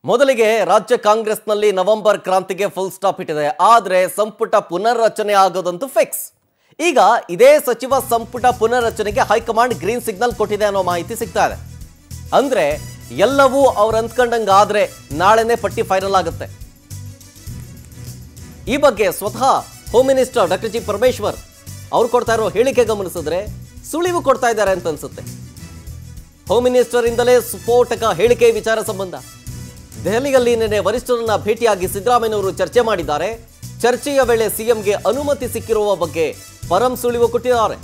ಮೊದಲಿಗೆ ರಾಜ್ಯ ಕಾಂಗ್ರೆಸ್ನಲ್ಲಿ ನವೆಂಬರ್ ಕ್ರಾಂತಿಗೆ ಫುಲ್ ಸ್ಟಾಪ್ ಇಟ್ಟಿದೆ. ಆದರೆ ಸಂಪುಟ ಪುನರ್ರಚನೆ ಆಗೋದಂತೂ ಫಿಕ್ಸ್. ಈಗ ಇದೇ ಸಚಿವ ಸಂಪುಟ ಪುನರ್ರಚನೆಗೆ ಹೈಕಮಾಂಡ್ ಗ್ರೀನ್ ಸಿಗ್ನಲ್ ಕೊಟ್ಟಿದೆ ಅನ್ನೋ ಮಾಹಿತಿ ಸಿಗ್ತಾ ಇದೆ. ಅಂದ್ರೆ ಎಲ್ಲವೂ ಅವ್ರು ಅಂದ್ಕೊಂಡಂಗೆ ಆದ್ರೆ ನಾಳೆನೇ ಪಟ್ಟಿ ಫೈನಲ್ ಆಗುತ್ತೆ. ಈ ಬಗ್ಗೆ ಸ್ವತಃ home minister doctor G Parameshwar ಅವ್ರು ಕೊಡ್ತಾ ಇರೋ ಹೇಳಿಕೆ ಗಮನಿಸಿದ್ರೆ ಸುಳಿವು ಕೊಡ್ತಾ ಇದ್ದಾರೆ ಅಂತ ಅನ್ಸುತ್ತೆ. ಹೋಮ್ ಮಿನಿಸ್ಟರ್ ಇಂದಲೇ ಸ್ಫೋಟಕ ಹೇಳಿಕೆ ವಿಚಾರ ಸಂಬಂಧ ದೆಹಲಿಯಲ್ಲಿ ನಿನ್ನೆ ವರಿಷ್ಠರನ್ನ ಭೇಟಿಯಾಗಿ ಸಿದ್ದರಾಮಯ್ಯನವರು ಚರ್ಚೆ ಮಾಡಿದ್ದಾರೆ. ಚರ್ಚೆಯ ವೇಳೆ ಸಿಎಂಗೆ ಅನುಮತಿ ಸಿಕ್ಕಿರುವ ಬಗ್ಗೆ ಪರಂ ಸುಳಿವು ಕೊಟ್ಟಿದ್ದಾರೆ.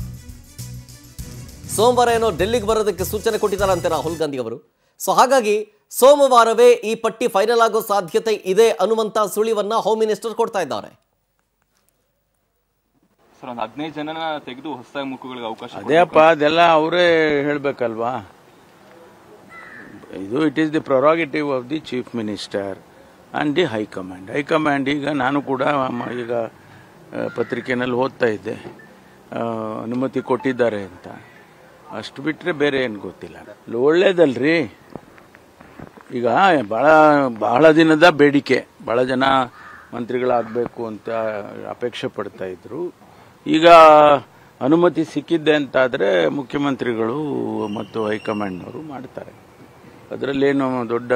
ಸೋಮವಾರ ಏನೋ ಡೆಲ್ಲಿಗೆ ಬರೋದಕ್ಕೆ ಸೂಚನೆ ಕೊಟ್ಟಿದ್ದಾರಂತೆ ರಾಹುಲ್ ಗಾಂಧಿ ಅವರು. ಸೊ ಹಾಗಾಗಿ ಸೋಮವಾರವೇ ಈ ಪಟ್ಟಿ ಫೈನಲ್ ಆಗೋ ಸಾಧ್ಯತೆ ಇದೆ ಅನ್ನುವಂತ ಸುಳಿವನ್ನ ಹೋಮ್ ಮಿನಿಸ್ಟರ್ ಕೊಡ್ತಾ ಇದ್ದಾರೆ. ಸರ್, ಒಂದು 15 ಜನನ ತೆಗೆದು ಹೊಸದಾಗಿ ಮುಖಗಳಿಗೆ ಅವಕಾಶ ಅದೇಪ್ಪ, ಅದೆಲ್ಲ ಅವರೇ ಹೇಳಬೇಕಲ್ವಾ. ಇದು it is the prerogative of the chief minister and the high command. High command ಈಗ ನಾನು ಕೂಡ ಈಗ ಪತ್ರಿಕೆಯಲ್ಲಿ ಓದ್ತಾ ಇದ್ದೆ, ಅನುಮತಿ ಕೊಟ್ಟಿದ್ದಾರೆ ಅಂತ. ಅಷ್ಟು ಬಿಟ್ಟರೆ ಬೇರೆ ಏನು ಗೊತ್ತಿಲ್ಲ. ಒಳ್ಳೇದಲ್ರಿ. ಈಗ ಬಹಳ ದಿನದ ಬೇಡಿಕೆ, ಬಹಳ ಜನ ಮಂತ್ರಿಗಳಾಗಬೇಕು ಅಂತ ಅಪೇಕ್ಷೆ ಪಡ್ತಾ ಇದ್ರು. ಈಗ ಅನುಮತಿ ಸಿಕ್ಕಿದ್ದೆ ಅಂತಾದರೆ ಮುಖ್ಯಮಂತ್ರಿಗಳು ಮತ್ತು ಹೈಕಮಾಂಡ್ನವರು ಮಾಡ್ತಾರೆ. ಅದರಲ್ಲೇನು ದೊಡ್ಡ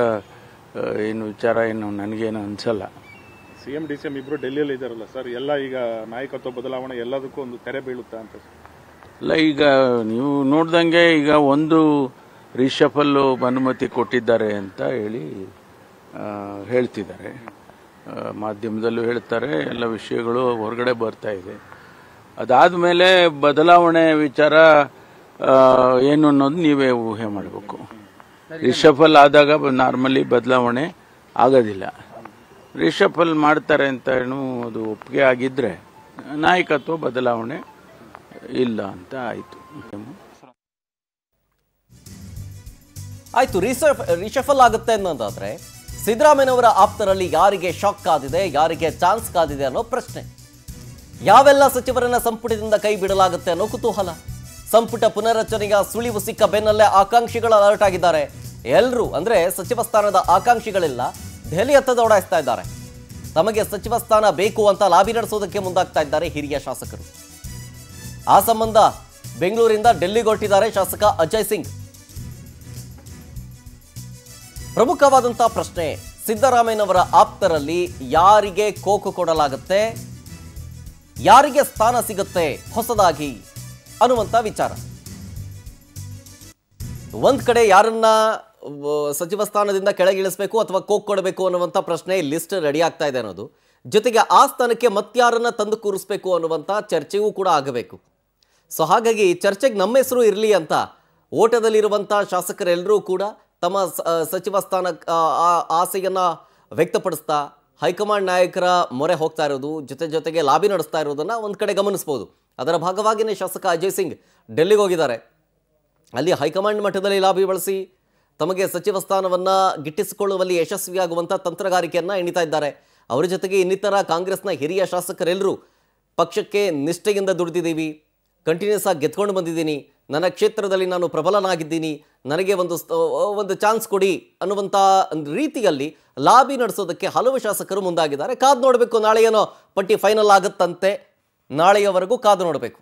ಏನು ವಿಚಾರ ಏನು ನನಗೇನು ಅನ್ಸಲ್ಲ. ಸಿಎಂ ಡಿಸಿಎಂ ಇಬ್ರು ಡೆಲ್ಲಿಯಲ್ಲಿ ಇದ್ದಾರಲ್ಲ ಸರ್, ಎಲ್ಲ ಈಗ ನಾಯಕತ್ವ ಬದಲಾವಣೆ ಎಲ್ಲದಕ್ಕೂ ಒಂದು ತೆರೆ ಬೀಳುತ್ತಾ ಅಂತ. ಅಲ್ಲ, ಈಗ ನೀವು ನೋಡ್ದಂಗೆ ಈಗ ಒಂದು ರಿಷಫಲ್ ಅನುಮತಿ ಕೊಟ್ಟಿದ್ದಾರೆ ಅಂತ ಹೇಳ್ತಿದ್ದಾರೆ. ಮಾಧ್ಯಮದಲ್ಲೂ ಹೇಳ್ತಾರೆ, ಎಲ್ಲ ವಿಷಯಗಳು ಹೊರಗಡೆ ಬರ್ತಾ ಇದೆ. ಅದಾದಮೇಲೆ ಬದಲಾವಣೆ ವಿಚಾರ ಏನು ಅನ್ನೋದು ನೀವೇ ಊಹೆ ಮಾಡಬೇಕು. ರಿಷಫಲ್ ಆದಾಗ ನಾರ್ಮಲಿ ಬದಲಾವಣೆ ಆಗೋದಿಲ್ಲ. ರಿಷಫಲ್ ಮಾಡ್ತಾರೆ ಅಂತ ಅದು ಒಪ್ಪಿಗೆ ಆಗಿದ್ರೆ ನಾಯಕತ್ವ ಬದಲಾವಣೆ ಇಲ್ಲ ಅಂತ ಆಯಿತು. ರಿಷಫಲ್ ಆಗುತ್ತೆ ಅನ್ನೋದಾದ್ರೆ ಸಿದ್ದರಾಮಯ್ಯನವರ ಆಪ್ತರಲ್ಲಿ ಯಾರಿಗೆ ಶಾಕ್ ಕಾದಿದೆ, ಯಾರಿಗೆ ಚಾನ್ಸ್ ಕಾದಿದೆ ಅನ್ನೋ ಪ್ರಶ್ನೆ. ಯಾವೆಲ್ಲ ಸಚಿವರನ್ನ ಸಂಪುಟದಿಂದ ಕೈ ಬಿಡಲಾಗುತ್ತೆ ಅನ್ನೋ ಕುತೂಹಲ. ಸಂಪುಟ ಪುನರ್ರಚನೆಯ ಸುಳಿವು ಸಿಕ್ಕ ಬೆನ್ನಲ್ಲೇ ಆಕಾಂಕ್ಷಿಗಳು ಅಲರ್ಟ್ ಆಗಿದ್ದಾರೆ. ಎಲ್ಲರೂ ಅಂದ್ರೆ ಸಚಿವ ಸ್ಥಾನದ ಆಕಾಂಕ್ಷಿಗಳೆಲ್ಲ ದೆಹಲಿ ಹತ್ತ ದೌಡಾಯಿಸ್ತಾ ಇದ್ದಾರೆ. ತಮಗೆ ಸಚಿವ ಸ್ಥಾನ ಬೇಕು ಅಂತ ಲಾಬಿ ನಡೆಸೋದಕ್ಕೆ ಮುಂದಾಗ್ತಾ ಇದ್ದಾರೆ ಹಿರಿಯ ಶಾಸಕರು. ಆ ಸಂಬಂಧ ಬೆಂಗಳೂರಿಂದ ಡೆಲ್ಲಿಗೆ ಹೊರಟಿದ್ದಾರೆ ಶಾಸಕ ಅಜಯ್ ಸಿಂಗ್. ಪ್ರಮುಖವಾದಂತಹ ಪ್ರಶ್ನೆ, ಸಿದ್ದರಾಮಯ್ಯನವರ ಆಪ್ತರಲ್ಲಿ ಯಾರಿಗೆ ಕೋಕು ಕೊಡಲಾಗುತ್ತೆ, ಯಾರಿಗೆ ಸ್ಥಾನ ಸಿಗುತ್ತೆ ಹೊಸದಾಗಿ ಅನ್ನುವಂಥ ವಿಚಾರ. ಒಂದ್ ಕಡೆ ಯಾರನ್ನ ಸಚಿವ ಸ್ಥಾನದಿಂದ ಕೆಳಗಿಳಿಸಬೇಕು ಅಥವಾ ಕೋಕ್ ಕೊಡಬೇಕು ಅನ್ನುವಂಥ ಪ್ರಶ್ನೆ ಲಿಸ್ಟ್ ರೆಡಿ ಆಗ್ತಾ ಇದೆ ಅನ್ನೋದು, ಜೊತೆಗೆ ಆ ಸ್ಥಾನಕ್ಕೆ ಮತ್ತಾರನ್ನ ತಂದು ಕೂರಿಸಬೇಕು ಅನ್ನುವಂಥ ಚರ್ಚೆಯೂ ಕೂಡ ಆಗಬೇಕು. ಸೊ ಹಾಗಾಗಿ ಚರ್ಚೆಗೆ ನಮ್ಮ ಹೆಸರು ಇರಲಿ ಅಂತ ಓಟದಲ್ಲಿರುವಂಥ ಶಾಸಕರೆಲ್ಲರೂ ಕೂಡ ತಮ್ಮ ಸಚಿವ ಸ್ಥಾನ ಆಸೆಯನ್ನ ವ್ಯಕ್ತಪಡಿಸ್ತಾ ಹೈಕಮಾಂಡ್ ನಾಯಕರ ಮೊರೆ ಹೋಗ್ತಾ ಇರೋದು, ಜೊತೆಗೆ ಲಾಬಿ ನಡೆಸ್ತಾ ಇರೋದನ್ನ ಒಂದು ಕಡೆ ಗಮನಿಸಬಹುದು. ಅದರ ಭಾಗವಾಗಿಯೇ ಶಾಸಕ ಅಜಯ್ ಸಿಂಗ್ ಡೆಲ್ಲಿಗೆ ಹೋಗಿದ್ದಾರೆ. ಅಲ್ಲಿ ಹೈಕಮಾಂಡ್ ಮಟ್ಟದಲ್ಲಿ ಲಾಬಿ ಬಳಸಿ ತಮಗೆ ಸಚಿವ ಸ್ಥಾನವನ್ನ ಗಿಟ್ಟಿಸಿಕೊಳ್ಳುವಲ್ಲಿ ಯಶಸ್ವಿಯಾಗುವಂಥ ತಂತ್ರಗಾರಿಕೆಯನ್ನ ಎಣಿತಾ ಇದ್ದಾರೆ. ಅವರ ಜೊತೆಗೆ ಇನ್ನಿತರ ಕಾಂಗ್ರೆಸ್ನ ಹಿರಿಯ ಶಾಸಕರೆಲ್ಲರೂ ಪಕ್ಷಕ್ಕೆ ನಿಷ್ಠೆಯಿಂದ ದುಡಿದಿದ್ದೀವಿ, ಕಂಟಿನ್ಯೂಸ್ ಆಗಿ ಗೆದ್ಕೊಂಡು ಬಂದಿದ್ದೀನಿ, ನನ್ನ ಕ್ಷೇತ್ರದಲ್ಲಿ ನಾನು ಪ್ರಬಲನಾಗಿದ್ದೀನಿ, ನನಗೆ ಒಂದು ಚಾನ್ಸ್ ಕೊಡಿ ಅನ್ನುವಂಥ ರೀತಿಯಲ್ಲಿ ಲಾಬಿ ನಡೆಸೋದಕ್ಕೆ ಹಲವು ಶಾಸಕರು ಮುಂದಾಗಿದ್ದಾರೆ. ಕಾದು ನೋಡಬೇಕು, ನಾಳೆ ಏನೋ ಪಟ್ಟಿ ಫೈನಲ್ ಆಗುತ್ತಂತೆ. ನಾಳೆಯವರೆಗೂ ಕಾದು ನೋಡಬೇಕು.